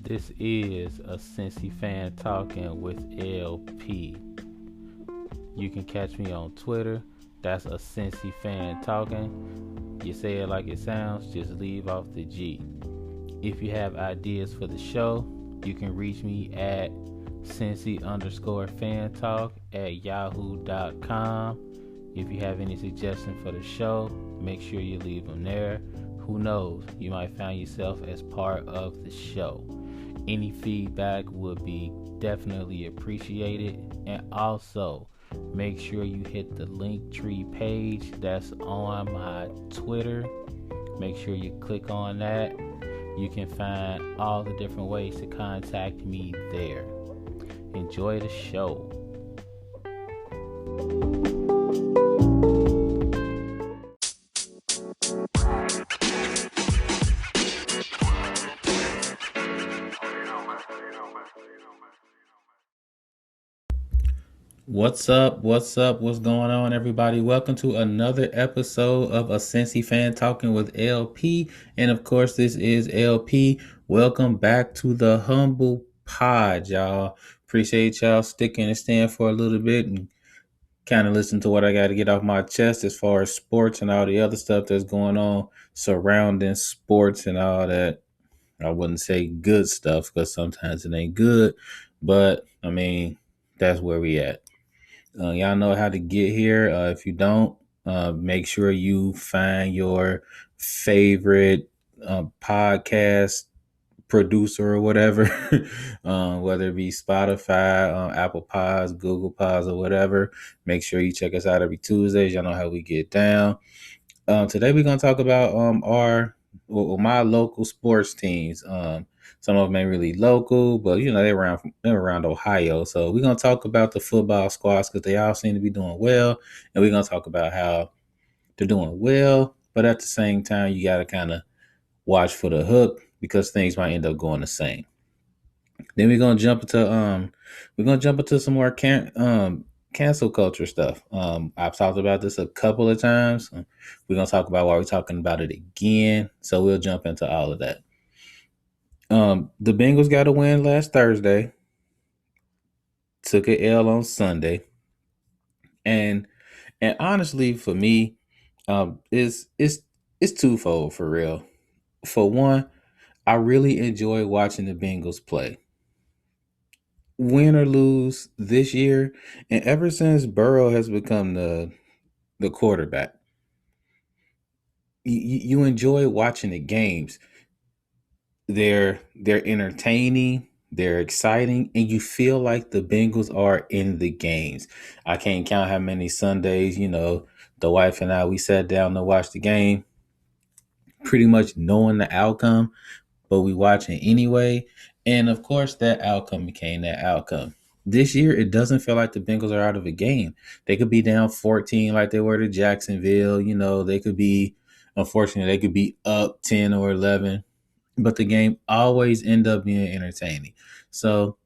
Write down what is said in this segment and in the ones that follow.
This is a Cincy fan talking with LP. You can catch me on Twitter. That's a Cincy fan talking. You say it like it sounds, just leave off the G. If you have ideas for the show, you can reach me at Cincy_fan talk at yahoo.com. If you have any suggestions for the show, make sure you leave them there. Who knows, you might find yourself as part of the show. Any feedback would be definitely appreciated. And also, make sure you hit the Linktree page that's on my Twitter. Make sure you click on that. You can find all the different ways to contact me there. Enjoy the show. What's up? What's up? What's going on, everybody? Welcome to another episode of A Cincy Fan Talking with LP. And of course, this is LP. Welcome back to the Humble Pod, y'all. Appreciate y'all sticking and staying for a little bit and kind of listen to what I got to get off my chest as far as sports and all the other stuff that's going on surrounding sports and all that. I wouldn't say good stuff because sometimes it ain't good, but I mean, that's where we at. Y'all know how to get here. If you don't, make sure you find your favorite podcast producer or whatever, whether it be Spotify, Apple Pods, Google Pods, or whatever. Make sure you check us out every Tuesday. Y'all know how we get down. Today we're gonna talk about my local sports teams. Some of them ain't really local, but they're around Ohio. So we're gonna talk about the football squads because they all seem to be doing well, and we're gonna talk about how they're doing well, but at the same time you gotta kind of watch for the hook because things might end up going the same. Then we're gonna jump into some more cancel culture stuff. I've talked about this a couple of times. We're gonna talk about why we're talking about it again. So we'll jump into all of that. The Bengals got a win last Thursday. Took an L on Sunday, and honestly, for me, it's twofold for real. For one, I really enjoy watching the Bengals play. Win or lose this year, and ever since Burrow has become the quarterback, you enjoy watching the games. They're entertaining, they're exciting, and you feel like the Bengals are in the games. I can't count how many Sundays, the wife and I we sat down to watch the game, pretty much knowing the outcome, but we watching anyway. And of course, that outcome became that outcome. This year, it doesn't feel like the Bengals are out of a game. They could be down 14 like they were to Jacksonville. They could be, unfortunately, they could be up 10 or 11, but the game always end up being entertaining. So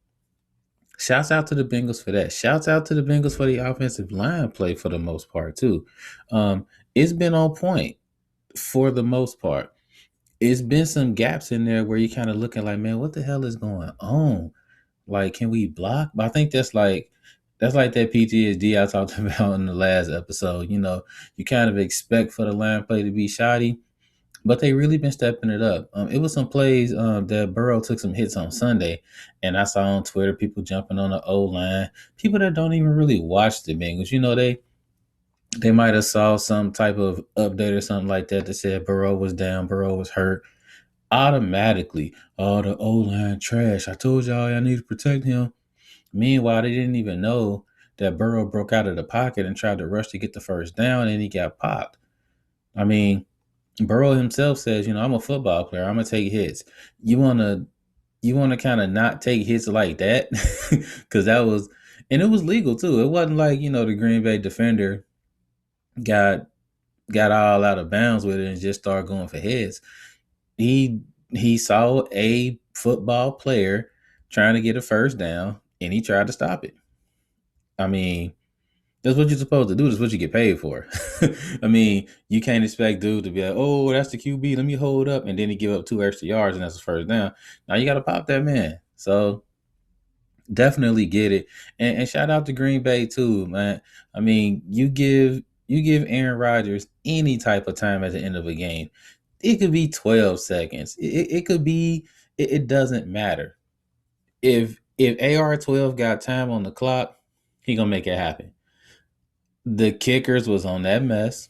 shouts out to the Bengals for that. Shouts out to the Bengals for the offensive line play for the most part, too. It's been on point for the most part. It's been some gaps in there where you're kind of looking like, man, what the hell is going on? Like, can we block? But I think that's like that PTSD I talked about in the last episode. You kind of expect for the line play to be shoddy, but they really been stepping it up. It was some plays that Burrow took some hits on Sunday, and I saw on Twitter people jumping on the O line, people that don't even really watch the Bengals. They might have saw some type of update or something like that that said Burrow was down, Burrow was hurt. Automatically, oh, the O-line trash. I told y'all I need to protect him. Meanwhile, they didn't even know that Burrow broke out of the pocket and tried to rush to get the first down, and he got popped. I mean, Burrow himself says, I'm a football player. I'm gonna take hits. You wanna kind of not take hits like that because and it was legal too. It wasn't like the Green Bay defender got all out of bounds with it and just started going for heads. He saw a football player trying to get a first down and he tried to stop it. I mean, That's what you're supposed to do. That's what you get paid for. I mean, you can't expect dude to be like, oh, that's the QB. Let me hold up. And then he give up 2 extra yards and that's the first down. Now you got to pop that man. So definitely get it. And shout out to Green Bay too, man. I mean, you give Aaron Rodgers any type of time at the end of a game. It could be 12 seconds. It could be, it doesn't matter. If AR-12 got time on the clock, he gonna make it happen. The kickers was on that mess.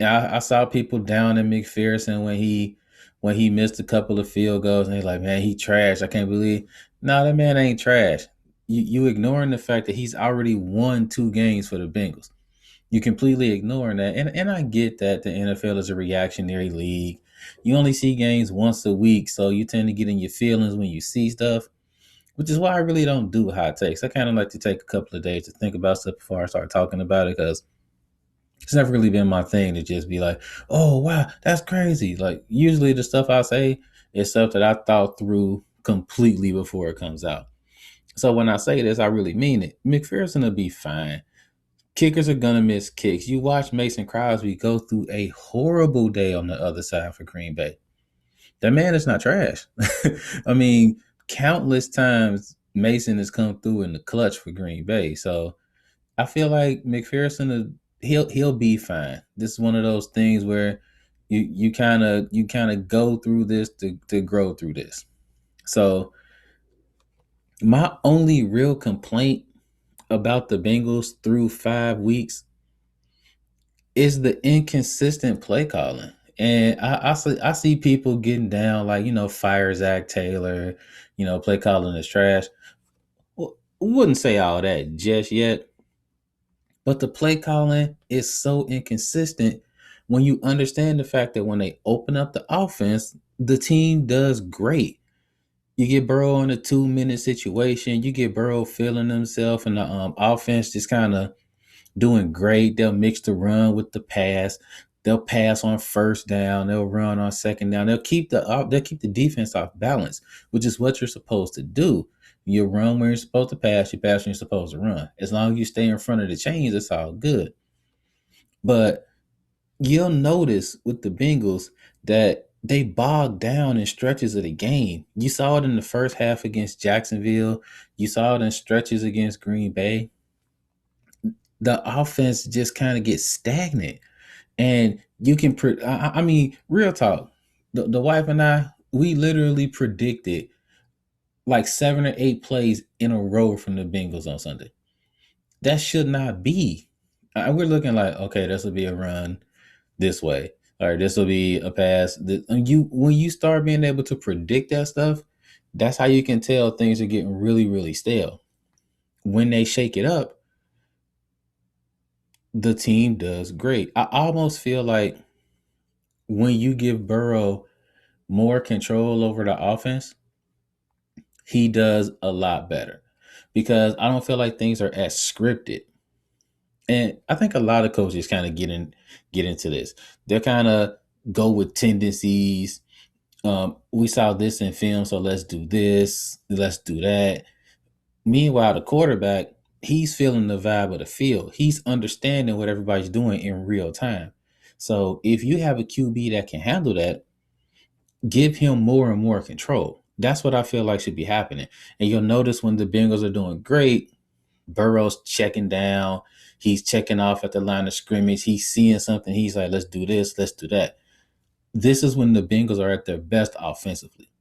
I saw people down in McPherson when he missed a couple of field goals, and they like, man, he trash. I can't believe. No, that man ain't trash. You ignoring the fact that he's already won 2 games for the Bengals. You completely ignoring that, and I get that the NFL is a reactionary league. You only see games once a week, so you tend to get in your feelings when you see stuff, which is why I really don't do hot takes. I kind of like to take a couple of days to think about stuff before I start talking about it because it's never really been my thing to just be like, oh, wow, that's crazy. Like, usually the stuff I say is stuff that I thought through completely before it comes out. So when I say this, I really mean it. McPherson will be fine. Kickers are going to miss kicks. You watch Mason Crosby go through a horrible day on the other side for Green Bay. That man is not trash. I mean, countless times Mason has come through in the clutch for Green Bay. So I feel like McPherson he'll be fine. This is one of those things where you kind of go through this to grow through this. So my only real complaint about the Bengals through 5 weeks is the inconsistent play calling. And I see people getting down like, fire Zach Taylor, play calling is trash. Well, wouldn't say all that just yet, but the play calling is so inconsistent when you understand the fact that when they open up the offense, the team does great. You get Burrow in a 2 minute situation, you get Burrow feeling himself, and the offense just kind of doing great. They'll mix the run with the pass. They'll pass on first down. They'll run on second down. They'll keep the defense off balance, which is what you're supposed to do. You run when you're supposed to pass. You pass when you're supposed to run. As long as you stay in front of the chains, it's all good. But you'll notice with the Bengals that they bogged down in stretches of the game. You saw it in the first half against Jacksonville. You saw it in stretches against Green Bay. The offense just kind of gets stagnant. And you can, I mean, real talk. The wife and I, we literally predicted like 7 or 8 plays in a row from the Bengals on Sunday. That should not be. We're looking like, okay, this will be a run this way. All right, this will be a pass. When you start being able to predict that stuff, that's how you can tell things are getting really, really stale. When they shake it up, the team does great. I almost feel like when you give Burrow more control over the offense, he does a lot better because I don't feel like things are as scripted. And I think a lot of coaches kind of get into this. They're kind of go with tendencies. We saw this in film, so let's do this, let's do that. Meanwhile, the quarterback, he's feeling the vibe of the field. He's understanding what everybody's doing in real time. So if you have a QB that can handle that, give him more and more control. That's what I feel like should be happening. And you'll notice when the Bengals are doing great, Burrow's checking down. He's checking off at the line of scrimmage. He's seeing something. He's like, let's do this, let's do that. This is when the Bengals are at their best offensively.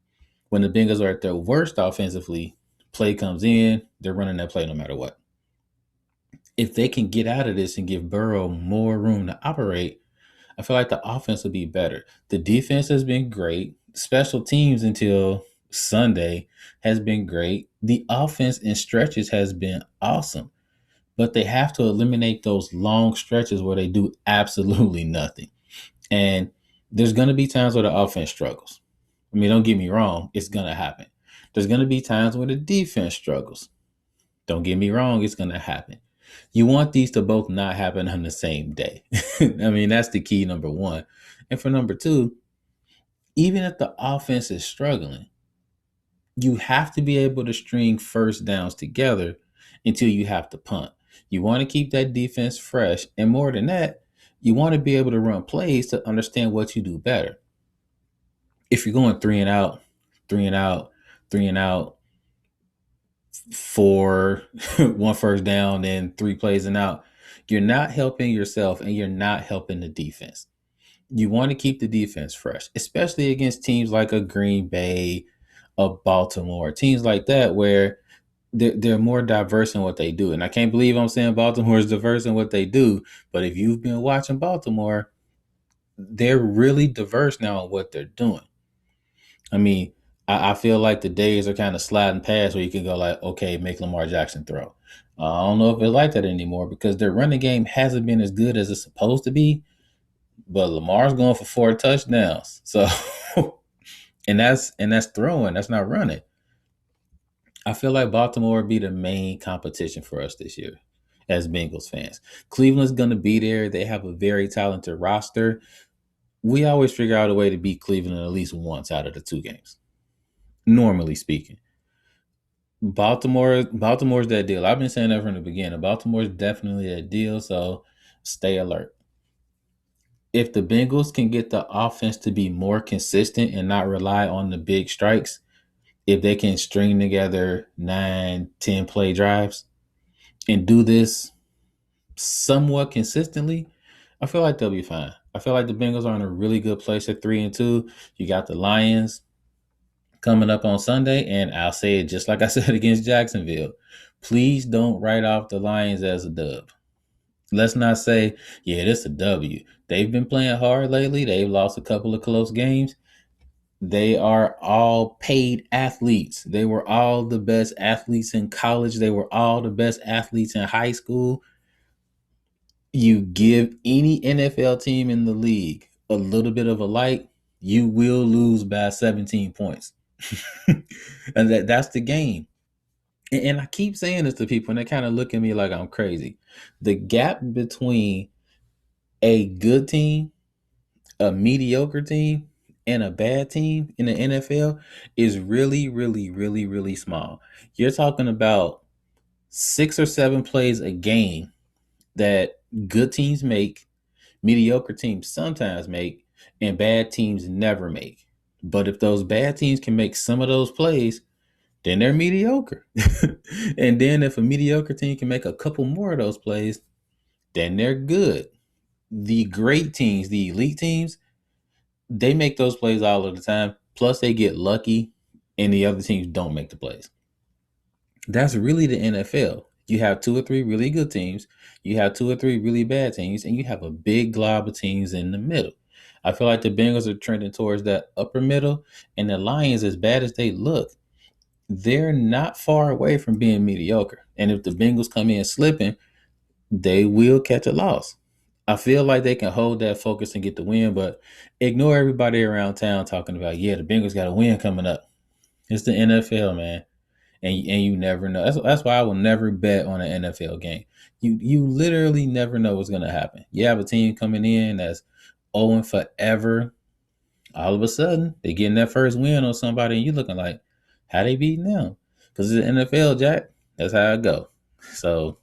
When the Bengals are at their worst offensively, play comes in, they're running that play no matter what. If they can get out of this and give Burrow more room to operate, I feel like the offense will be better. The defense has been great. Special teams until Sunday has been great. The offense in stretches has been awesome. But they have to eliminate those long stretches where they do absolutely nothing. And there's going to be times where the offense struggles. I mean, don't get me wrong, it's going to happen. There's going to be times where the defense struggles. Don't get me wrong, it's going to happen. You want these to both not happen on the same day. I mean, that's the key, number one. And for number two, even if the offense is struggling, you have to be able to string first downs together until you have to punt. You want to keep that defense fresh. And more than that, you want to be able to run plays to understand what you do better. If you're going three and out, three and out, three and out, for one first down and three plays and out, you're not helping yourself and you're not helping the defense. You want to keep the defense fresh, especially against teams like a Green Bay, a Baltimore, teams like that where they're more diverse in what they do. And I can't believe I'm saying Baltimore is diverse in what they do, but if you've been watching Baltimore, they're really diverse now in what they're doing. I mean, I feel like the days are kind of sliding past where you can go like, okay, make Lamar Jackson throw. I don't know if it's like that anymore because their running game hasn't been as good as it's supposed to be. But Lamar's going for 4 touchdowns, so and that's throwing, that's not running. I feel like Baltimore would be the main competition for us this year as Bengals fans. Cleveland's going to be there. They have a very talented roster. We always figure out a way to beat Cleveland at least once out of the 2 games, normally speaking. Baltimore's that deal. I've been saying that from the beginning. Baltimore's definitely that deal, so stay alert. If the Bengals can get the offense to be more consistent and not rely on the big strikes, if they can string together 9, 10 play drives and do this somewhat consistently, I feel like they'll be fine. I feel like the Bengals are in a really good place at 3-2. You got the Lions coming up on Sunday, and I'll say it just like I said against Jacksonville. Please don't write off the Lions as a dub. Let's not say, yeah, this is a W. They've been playing hard lately. They've lost a couple of close games. They are all paid athletes. They were all the best athletes in college. They were all the best athletes in high school. You give any NFL team in the league a little bit of a light, you will lose by 17 points. And that's the game. And I keep saying this to people, and they kind of look at me like I'm crazy. The gap between a good team, a mediocre team, and a bad team in the NFL is really, really, really, really small. You're talking about 6 or 7 plays a game that good teams make, mediocre teams sometimes make, and bad teams never make. But if those bad teams can make some of those plays, then they're mediocre. And then if a mediocre team can make a couple more of those plays, then they're good. The great teams, the elite teams, they make those plays all of the time. Plus, they get lucky, and the other teams don't make the plays. That's really the NFL. You have 2 or 3 really good teams, you have 2 or 3 really bad teams, and you have a big glob of teams in the middle. I feel like the Bengals are trending towards that upper middle, and the Lions, as bad as they look, they're not far away from being mediocre. And if the Bengals come in slipping, they will catch a loss. I feel like they can hold that focus and get the win, but ignore everybody around town talking about, yeah, the Bengals got a win coming up. It's the NFL, man, and you never know. That's why I will never bet on an NFL game. You literally never know what's gonna happen. You have a team coming in that's owing forever. All of a sudden, they getting that first win on somebody, and you looking like, how they beating them? Because it's the NFL, Jack. That's how it go. So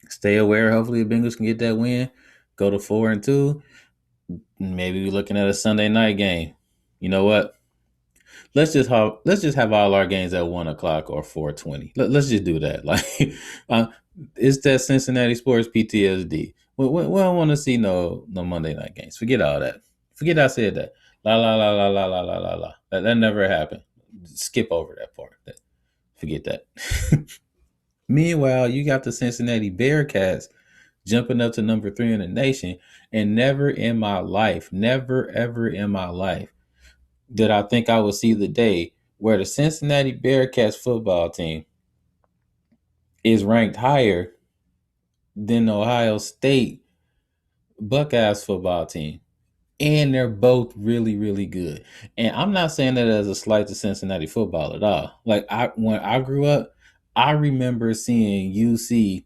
stay aware. Hopefully, the Bengals can get that win. Go to 4-2. Maybe we're looking at a Sunday night game. You know what? Let's just have all our games at 1 o'clock or 4:20. Let's just do that. Like, uh, it's that Cincinnati sports PTSD. We don't want to see no Monday night games. Forget all that. Forget I said that. La la la la la la la la la. That never happened. Skip over that part. Forget that. Meanwhile, you got the Cincinnati Bearcats jumping up to number 3 in the nation, and never in my life, never ever in my life did I think I would see the day where the Cincinnati Bearcats football team is ranked higher than the Ohio State Buckeyes football team. And they're both really, really good. And I'm not saying that as a slight to Cincinnati football at all. Like, when I grew up, I remember seeing UC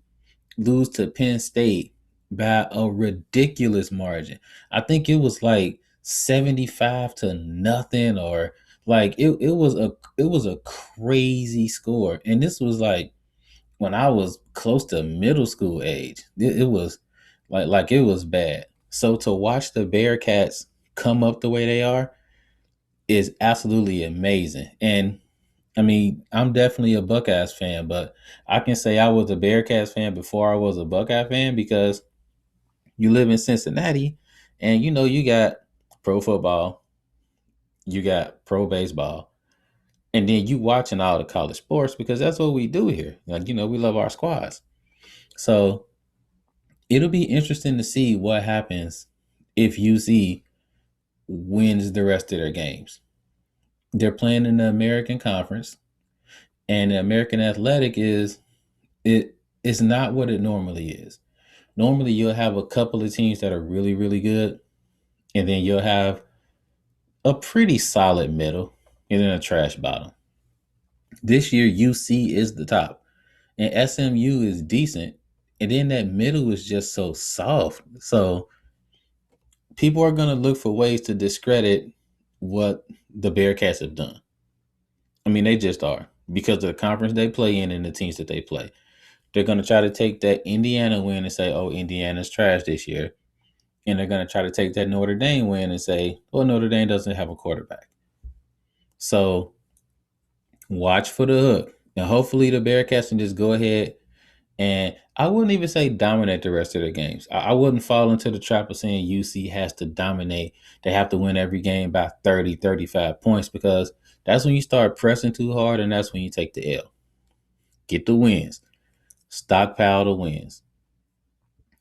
lose to Penn State by a ridiculous margin. I think it was like 75-0, or like it was a crazy score. And this was like when I was close to middle school age. It was like it was bad. So to watch the Bearcats come up the way they are is absolutely amazing. And I mean, I'm definitely a Buckeyes fan, but I can say I was a Bearcats fan before I was a Buckeye fan because you live in Cincinnati and you got pro football, you got pro baseball, and then you watching all the college sports because that's what we do here. Like, we love our squads. So it'll be interesting to see what happens if UC wins the rest of their games. They're playing in the American Conference, and the American Athletic is not what it normally is. Normally, you'll have a couple of teams that are really, really good, and then you'll have a pretty solid middle and then a trash bottom. This year, UC is the top, and SMU is decent, and then that middle is just so soft. So people are going to look for ways to discredit what the Bearcats have done. I mean, they just are because of the conference they play in and the teams that they play. They're going to try to take that Indiana win and say, oh, Indiana's trash this year. And they're going to try to take that Notre Dame win and say, well, Notre Dame doesn't have a quarterback. So watch for the hook. And hopefully the Bearcats can just go ahead and I wouldn't even say dominate the rest of the games. I wouldn't fall into the trap of saying UC has to dominate. They have to win every game by 30, 35 points because that's when you start pressing too hard and that's when you take the L. Get the wins. Stockpile the wins.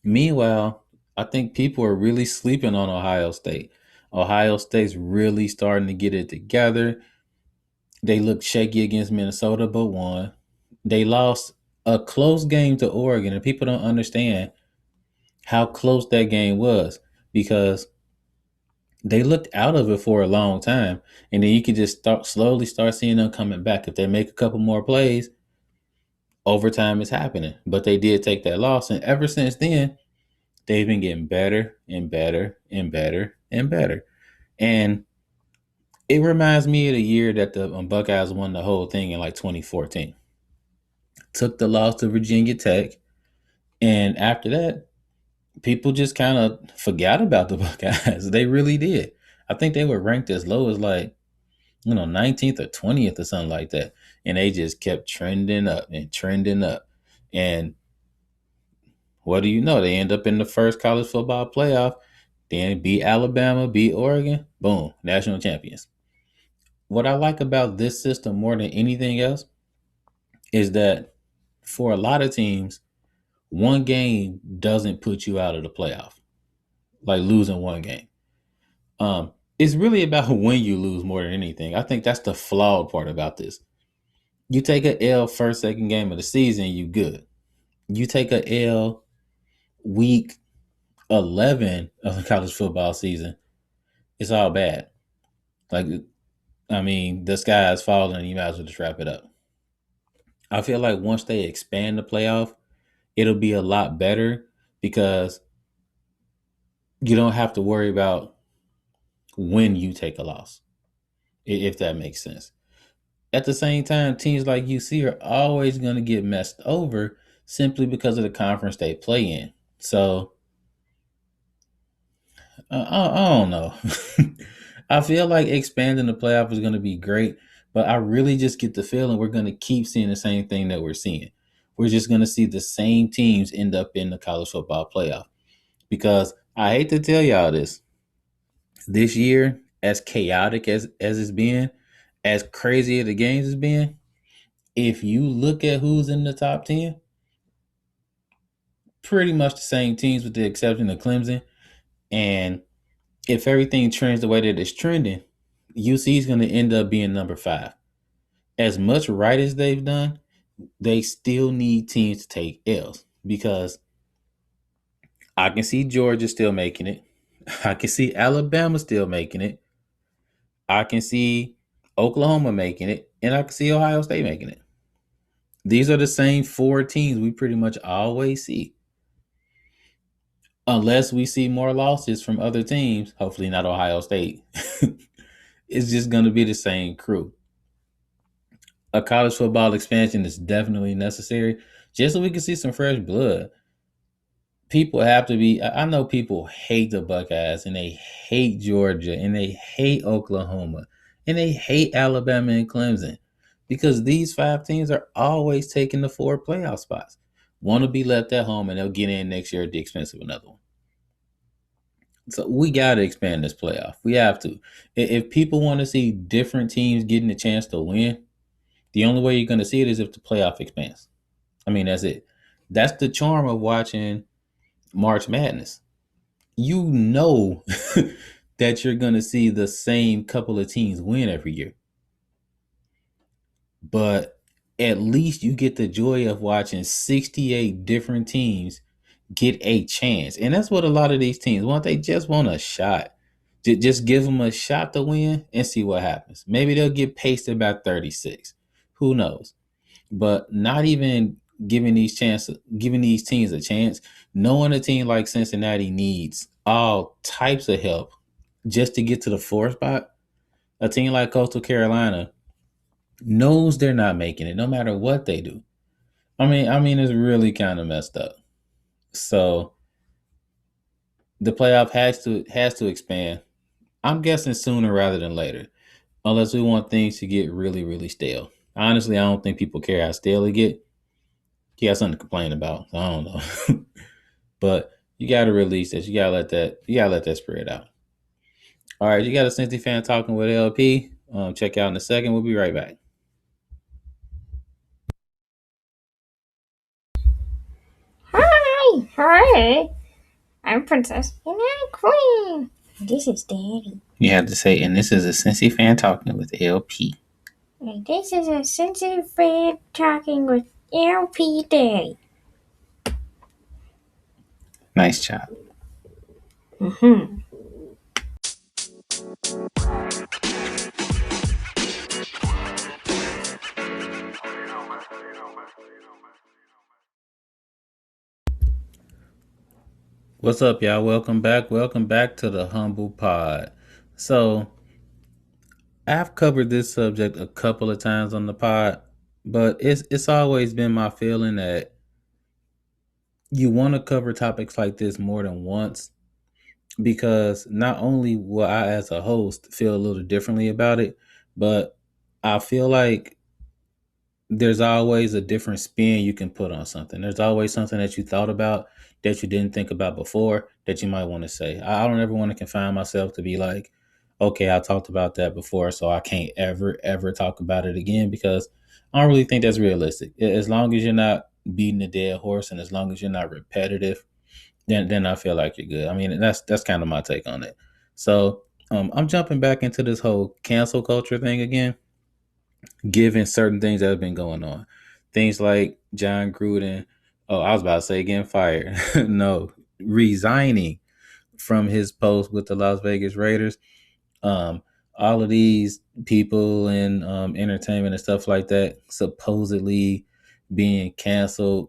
Meanwhile, I think people are really sleeping on Ohio State. Ohio State's really starting to get it together. They looked shaky against Minnesota, but won. They lost a close game to Oregon, and people don't understand how close that game was because they looked out of it for a long time, and then you could just slowly start seeing them coming back. If they make a couple more plays, overtime is happening. But they did take that loss, and ever since then, they've been getting better and better and better and better. And it reminds me of the year that the Buckeyes won the whole thing in like 2014. Took the loss to Virginia Tech, and after that, people just kind of forgot about the Buckeyes. They really did. I think they were ranked as low as like 19th or 20th or something like that, and they just kept trending up and trending up. And what do you know? They end up in the first college football playoff, then beat Alabama, beat Oregon, boom, national champions. What I like about this system more than anything else is that for a lot of teams, one game doesn't put you out of the playoff, like losing one game. It's really about when you lose more than anything. I think that's the flawed part about this. You take a L first, second game of the season, you good. You take a L week 11 of the college football season, it's all bad. Like, I mean, the sky is falling and you might as well just wrap it up. I feel like once they expand the playoff, it'll be a lot better because you don't have to worry about when you take a loss, if that makes sense. At the same time, teams like UC are always going to get messed over simply because of the conference they play in. So, I don't know. I feel like expanding the playoff is going to be great, but I really just get the feeling we're going to keep seeing the same thing that we're seeing. We're just going to see the same teams end up in the college football playoff. Because I hate to tell y'all this year, as chaotic as it's been, as crazy as the games has been, if you look at who's in the top 10, pretty much the same teams with the exception of Clemson. And if everything trends the way that it's trending, UC is going to end up being number 5. As much right as they've done, they still need teams to take L's because I can see Georgia still making it. I can see Alabama still making it. I can see Oklahoma making it. And I can see Ohio State making it. These are the same 4 teams we pretty much always see. Unless we see more losses from other teams, hopefully not Ohio State. It's just going to be the same crew. A college football expansion is definitely necessary just so we can see some fresh blood. People have to be. I know people hate the Buckeyes and they hate Georgia and they hate Oklahoma and they hate Alabama and Clemson because these five teams are always taking the four playoff spots. Want to be left at home and they'll get in next year at the expense of another one. So we got to expand this playoff. We have to. If people want to see different teams getting a chance to win, the only way you're going to see it is if the playoff expands. I mean, that's it. That's the charm of watching March Madness. You know that you're going to see the same couple of teams win every year. But at least you get the joy of watching 68 different teams get a chance. And that's what a lot of these teams want. They just want a shot. Just give them a shot to win and see what happens. Maybe they'll get pasted by 36. Who knows? But not even giving these teams a chance, knowing a team like Cincinnati needs all types of help just to get to the fourth spot. A team like Coastal Carolina knows they're not making it, no matter what they do. I mean, it's really kind of messed up. So the playoff has to expand. I'm guessing sooner rather than later, unless we want things to get really, really stale. Honestly, I don't think people care how stale they get. You got something to complain about. So I don't know. But you gotta release this. You gotta let that spread out. All right, you got a Cincy fan talking with LP. Check out in a second. We'll be right back. Hi, I'm Princess and I'm Queen. This is Daddy. You have to say, and this is a Cincy fan talking with LP. And this is a sensitive fan talking with LP Daddy. Nice job. Mm-hmm. What's up, y'all? Welcome back. Welcome back to the Humble Pod. So, I've covered this subject a couple of times on the pod, but it's always been my feeling that you want to cover topics like this more than once because not only will I as a host feel a little differently about it, but I feel like there's always a different spin you can put on something. There's always something that you thought about that you didn't think about before that you might want to say. I don't ever want to confine myself to be like, okay, I talked about that before, so I can't ever talk about it again because I don't really think that's realistic. As long as you're not beating a dead horse and as long as you're not repetitive, then I feel like you're good. I mean, that's kind of my take on it. So I'm jumping back into this whole cancel culture thing again given certain things that have been going on. Things like John Gruden, oh, I was about to say getting fired. No, resigning from his post with the Las Vegas Raiders. Um, all of these people in entertainment and stuff like that supposedly being canceled,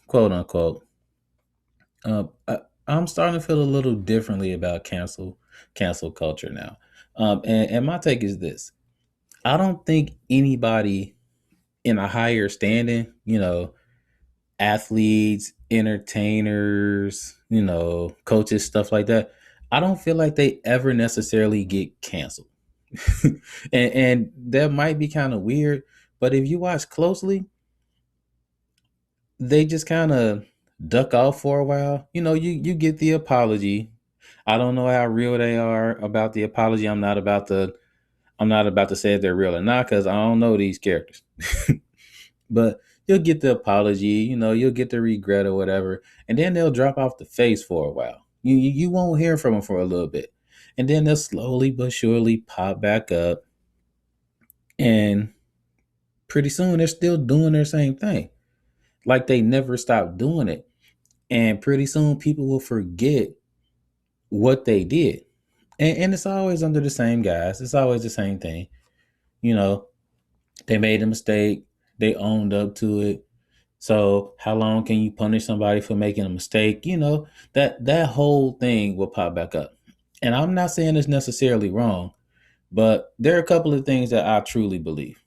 quote unquote. I, I'm starting to feel a little differently about cancel culture now. And my take is this: I don't think anybody in a higher standing, athletes, entertainers, coaches, stuff like that. I don't feel like they ever necessarily get canceled. and that might be kind of weird, but if you watch closely, they just kind of duck off for a while. You get the apology. I don't know how real they are about the apology. I'm not about to say if they're real or not because I don't know these characters. But you'll get the apology, you'll get the regret or whatever, and then they'll drop off the face for a while. You won't hear from them for a little bit, and then they'll slowly but surely pop back up, and pretty soon they're still doing their same thing, like they never stopped doing it. And pretty soon people will forget what they did, and it's always under the same guys. It's always the same thing. You know, they made a mistake, they owned up to it. So how long can you punish somebody for making a mistake? That whole thing will pop back up. And I'm not saying it's necessarily wrong, but there are a couple of things that I truly believe.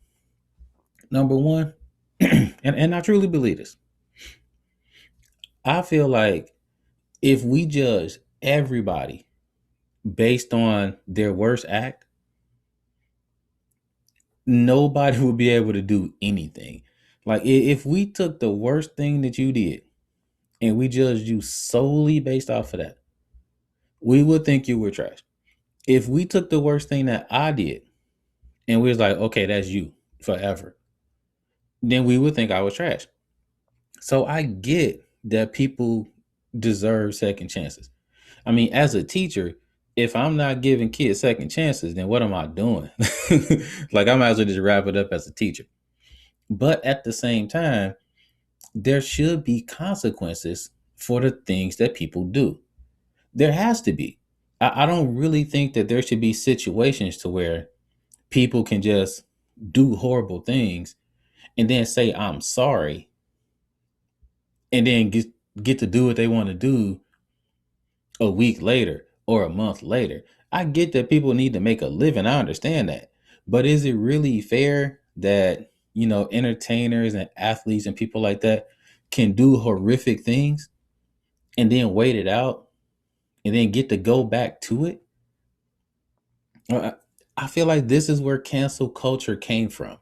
Number one, and I truly believe this. I feel like if we judge everybody based on their worst act, nobody would be able to do anything. Like if we took the worst thing that you did and we judged you solely based off of that, we would think you were trash. If we took the worst thing that I did and we was like, okay, that's you forever, then we would think I was trash. So I get that people deserve second chances. I mean, as a teacher, if I'm not giving kids second chances, then what am I doing? Like, I might as well just wrap it up as a teacher. But at the same time, there should be consequences for the things that people do. There has to be. I don't really think that there should be situations to where people can just do horrible things and then say, I'm sorry, and then get to do what they want to do a week later or a month later. I get that people need to make a living. I understand that. But is it really fair that, entertainers and athletes and people like that can do horrific things and then wait it out and then get to go back to it? I I feel like this is where cancel culture came from.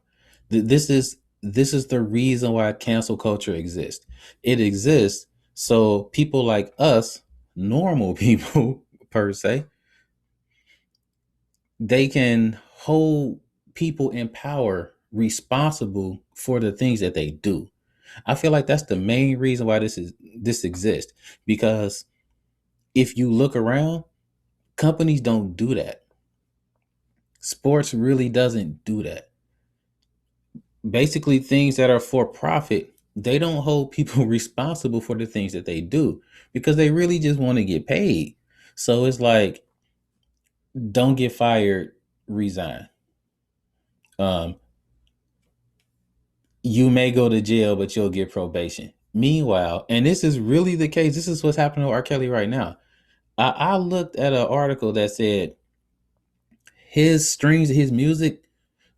This is the reason why cancel culture exists. It exists so people like us, normal people per se, they can hold people in power responsible for the things that they do. I feel like that's the main reason why this exists, because if you look around, companies don't do that. Sports really doesn't do that. Basically, things that are for profit, they don't hold people responsible for the things that they do because they really just want to get paid. So it's like, don't get fired, resign. Um, you may go to jail, but you'll get probation. Meanwhile, and this is really the case, this is what's happening to R. Kelly right now. I looked at an article that said his streams, his music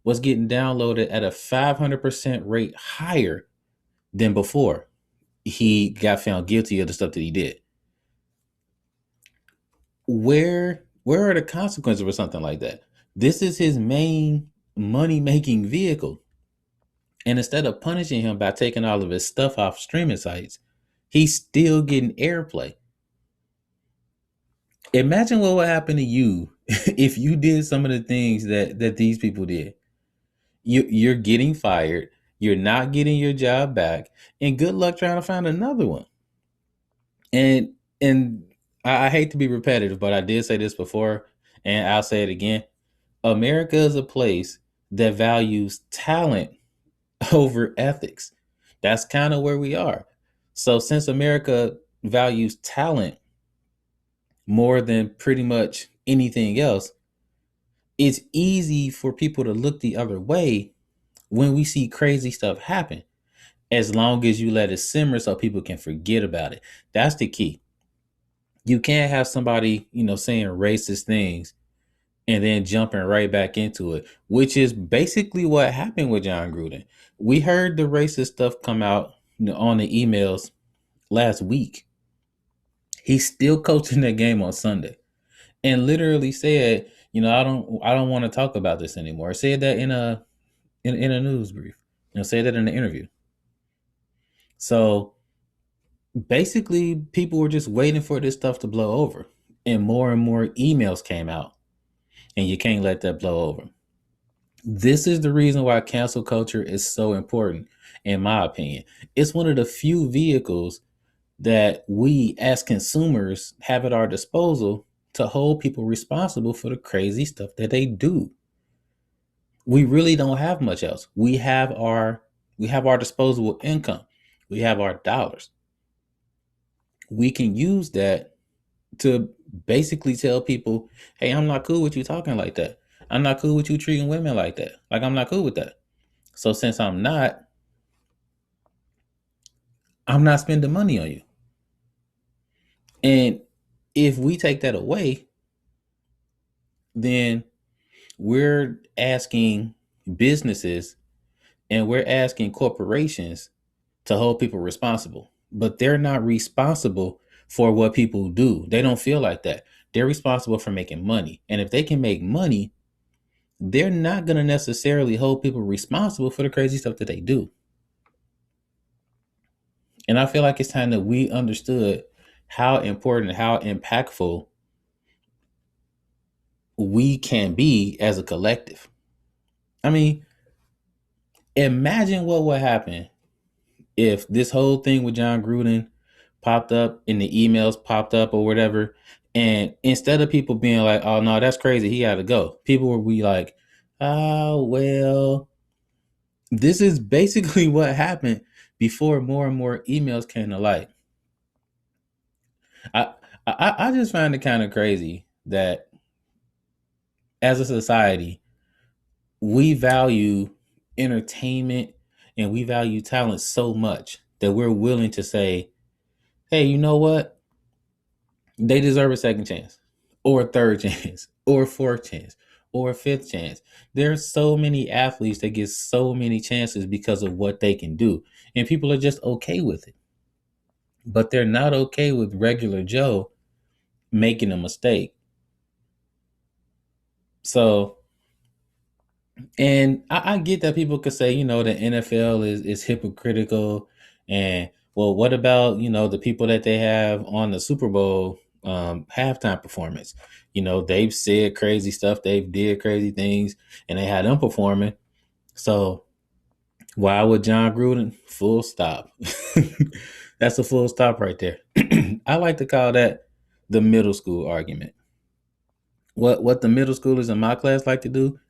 was getting downloaded at a 500% rate higher than before he got found guilty of the stuff that he did. Where are the consequences for something like that? This is his main money making vehicle. And instead of punishing him by taking all of his stuff off streaming sites, he's still getting airplay. Imagine what would happen to you if you did some of the things that these people did. You're getting fired, you're not getting your job back, and good luck trying to find another one. And I hate to be repetitive, but I did say this before, and I'll say it again. America is a place that values talent over ethics. That's kind of where we are. So since America values talent more than pretty much anything else, it's easy for people to look the other way when we see crazy stuff happen, as long as you let it simmer so people can forget about it. That's the key. You can't have somebody, saying racist things and then jumping right back into it, which is basically what happened with John Gruden. We heard the racist stuff come out, on the emails last week. He's still coaching that game on Sunday and literally said, I don't want to talk about this anymore. Said that in a news brief. Said that in the interview. So basically, people were just waiting for this stuff to blow over, and more emails came out, and you can't let that blow over. This is the reason why cancel culture is so important, in my opinion. It's one of the few vehicles that we as consumers have at our disposal to hold people responsible for the crazy stuff that they do. We really don't have much else. We have our disposable income. We have our dollars. We can use that to basically tell people, hey, I'm not cool with you talking like that. I'm not cool with you treating women like that. Like, I'm not cool with that. So since I'm not spending money on you. And if we take that away, then we're asking businesses and we're asking corporations to hold people responsible. but they're not responsible for what people do. They don't feel like that. They're responsible for making money. And if they can make money, they're not going to necessarily hold people responsible for the crazy stuff that they do. And I feel like it's time that we understood how important, how impactful we can be as a collective. I mean, imagine what would happen if this whole thing with John Gruden popped up and the emails popped up or whatever. And instead of people being like, oh, no, that's crazy, he got to go, people would be like, oh, well, this is basically what happened before more and more emails came to light. I, I just find it kind of crazy that as a society, we value entertainment and we value talent so much that we're willing to say, hey, you know what? They deserve a second chance, or a third chance, or a fourth chance, or a fifth chance. There's so many athletes that get so many chances because of what they can do, and people are just okay with it. But they're not okay with regular Joe making a mistake. So, and I get that people could say, the NFL is hypocritical, and well, what about the people that they have on the Super Bowl halftime performance? They've said crazy stuff, they've did crazy things, and they had them performing. So why would John Gruden? Full stop. That's a full stop right there. I like to call that the middle school argument. What the middle schoolers in my class like to do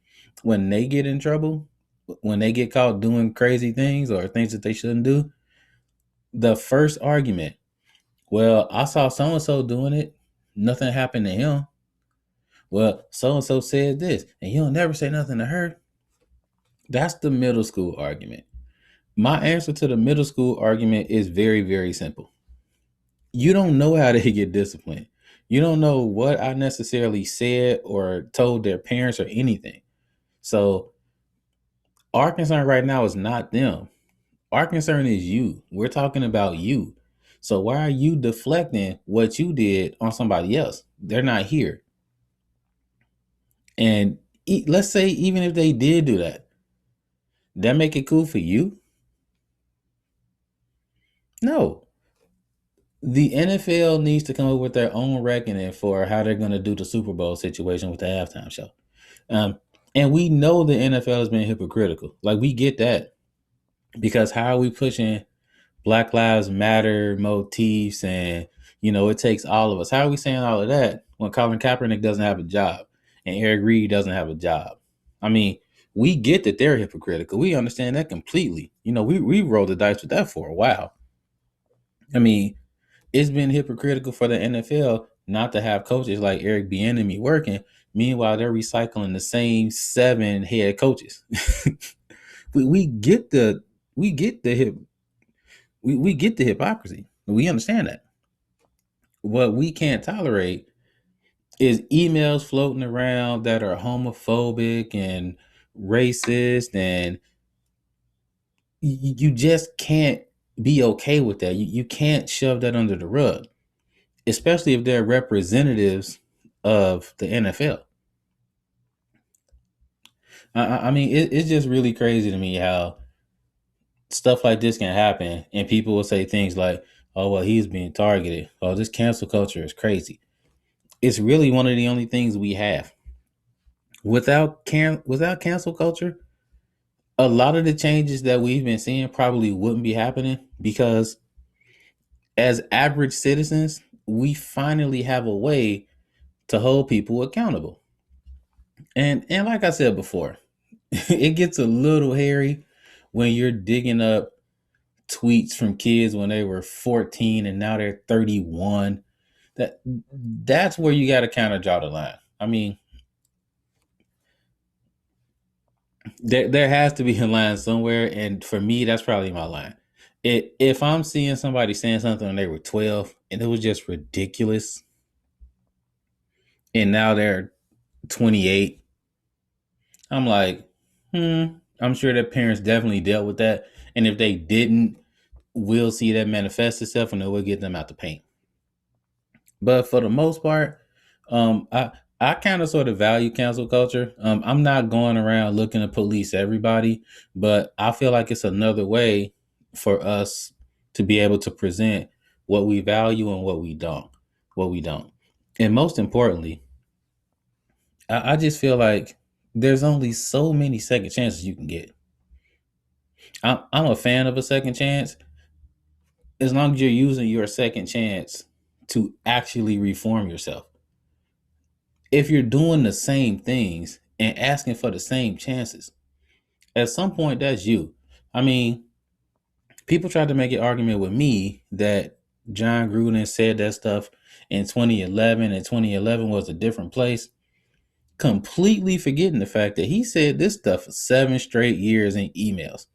when they get in trouble, when they get caught doing crazy things or things that they shouldn't do, the first argument, well, I saw so and so doing it, nothing happened to him. Well, so and so said this, and you'll never say nothing to her. That's the middle school argument. My answer to the middle school argument is very, very simple. You don't know how they get disciplined. You don't know what I necessarily said or told their parents or anything. So our concern right now is not them. Our concern is you. We're talking about you. So why are you deflecting what you did on somebody else? They're not here. And let's say even if they did do that make it cool for you? No. The NFL needs to come up with their own reckoning for how they're going to do the Super Bowl situation with the halftime show. Um, and we know the NFL has been hypocritical. Like, we get that. Because how are we pushing Black Lives Matter motifs and, it takes all of us? How are we saying all of that when Colin Kaepernick doesn't have a job and Eric Reed doesn't have a job? I mean, we get that they're hypocritical. We understand that completely. We rolled the dice with that for a while. I mean, it's been hypocritical for the NFL not to have coaches like Eric Bieniemy working. Meanwhile, they're recycling the same 7 head coaches. we get the we get the hip we get the hypocrisy. We understand that. What we can't tolerate is emails floating around that are homophobic and racist, and you just can't be okay with that. You can't shove that under the rug, especially if they're representatives of the NFL. I mean, it's just really crazy to me how stuff like this can happen, and people will say things like, "Oh, well, he's being targeted. Oh, this cancel culture is crazy." It's really one of the only things we have. Without cancel culture, a lot of the changes that we've been seeing probably wouldn't be happening because as average citizens, we finally have a way to hold people accountable. And like I said before, it gets a little hairy when you're digging up tweets from kids when they were 14 and now they're 31. That's where you got to kind of draw the line. I mean, there has to be a line somewhere, and for me, that's probably my line. If I'm seeing somebody saying something when they were 12 and it was just ridiculous, and now they're 28, I'm like, I'm sure their parents definitely dealt with that, and if they didn't, we'll see that manifest itself and then we'll get them out the paint. But for the most part, I kind of sort of value cancel culture. I'm not going around looking to police everybody, but I feel like it's another way for us to be able to present what we value and what we don't. What we don't. And most importantly, I just feel like there's only so many second chances you can get. I'm a fan of a second chance as long as you're using your second chance to actually reform yourself. If you're doing the same things and asking for the same chances, at some point that's you. I mean, people tried to make an argument with me that John Gruden said that stuff in 2011 and 2011 was a different place, completely forgetting the fact that he said this stuff for 7 straight years in emails.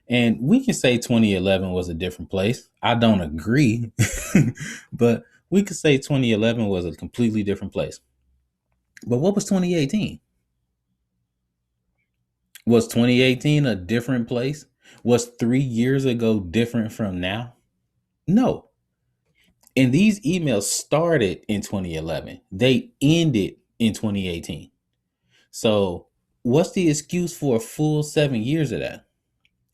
And we can say 2011 was a different place. I don't agree, but we could say 2011 was a completely different place. But what was 2018? Was 2018 a different place? Was 3 years ago different from now? No. And these emails started in 2011. They ended in 2018. So, what's the excuse for a full 7 years of that?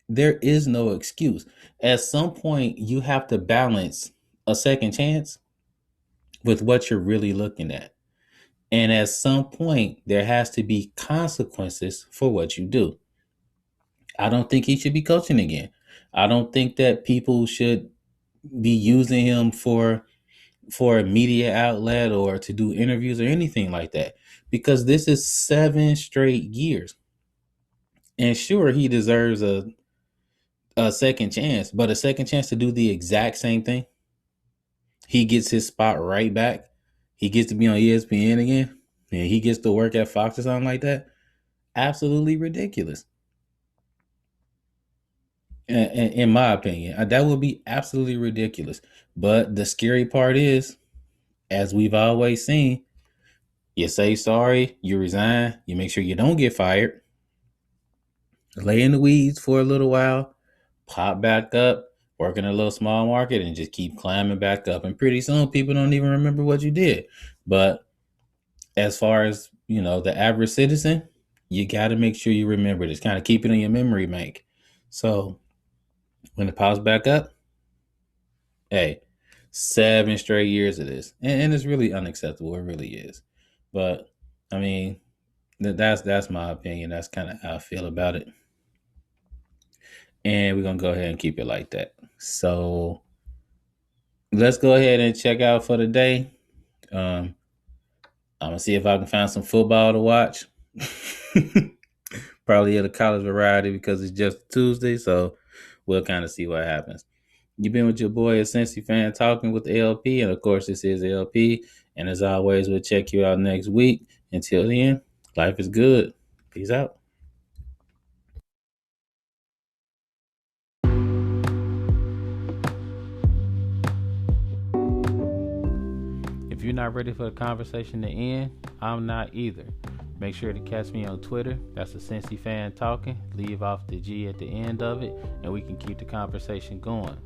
There is no excuse. At some point, you have to balance a second chance with what you're really looking at. And at some point, there has to be consequences for what you do. I don't think he should be coaching again. I don't think that people should be using him for a media outlet or to do interviews or anything like that, because this is 7 straight years. And sure, he deserves a second chance, but a second chance to do the exact same thing. He gets his spot right back. He gets to be on ESPN again, and he gets to work at Fox or something like that. Absolutely ridiculous. In my opinion, that would be absolutely ridiculous. But the scary part is, as we've always seen, you say sorry, you resign, you make sure you don't get fired, lay in the weeds for a little while, pop back up, work in a little small market, and just keep climbing back up. And pretty soon, people don't even remember what you did. But as far as, the average citizen, you got to make sure you remember this. Kind of keep it in your memory bank. So when it pops back up, hey, 7 straight years of this, and it's really unacceptable. It really is. But I mean, that's my opinion. That's kind of how I feel about it. And we're gonna go ahead and keep it like that. So let's go ahead and check out for the day. I'm gonna see if I can find some football to watch. Probably at a college variety because it's just Tuesday, so we'll kind of see what happens. You've been with your boy, a Cincy fan, talking with LP, and of course, this is LP. And as always, we'll check you out next week. Until then, life is good. Peace out. If you're not ready for the conversation to end, I'm not either. Make sure to catch me on Twitter. That's a Cincy fan talking. Leave off the G at the end of it, and we can keep the conversation going.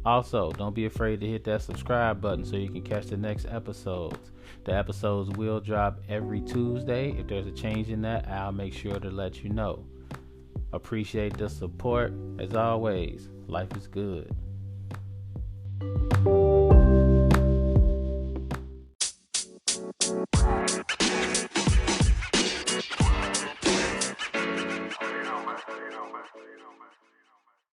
Also, don't be afraid to hit that subscribe button so you can catch the next episodes. The episodes will drop every Tuesday. If there's a change in that, I'll make sure to let you know. Appreciate the support. As always, life is good.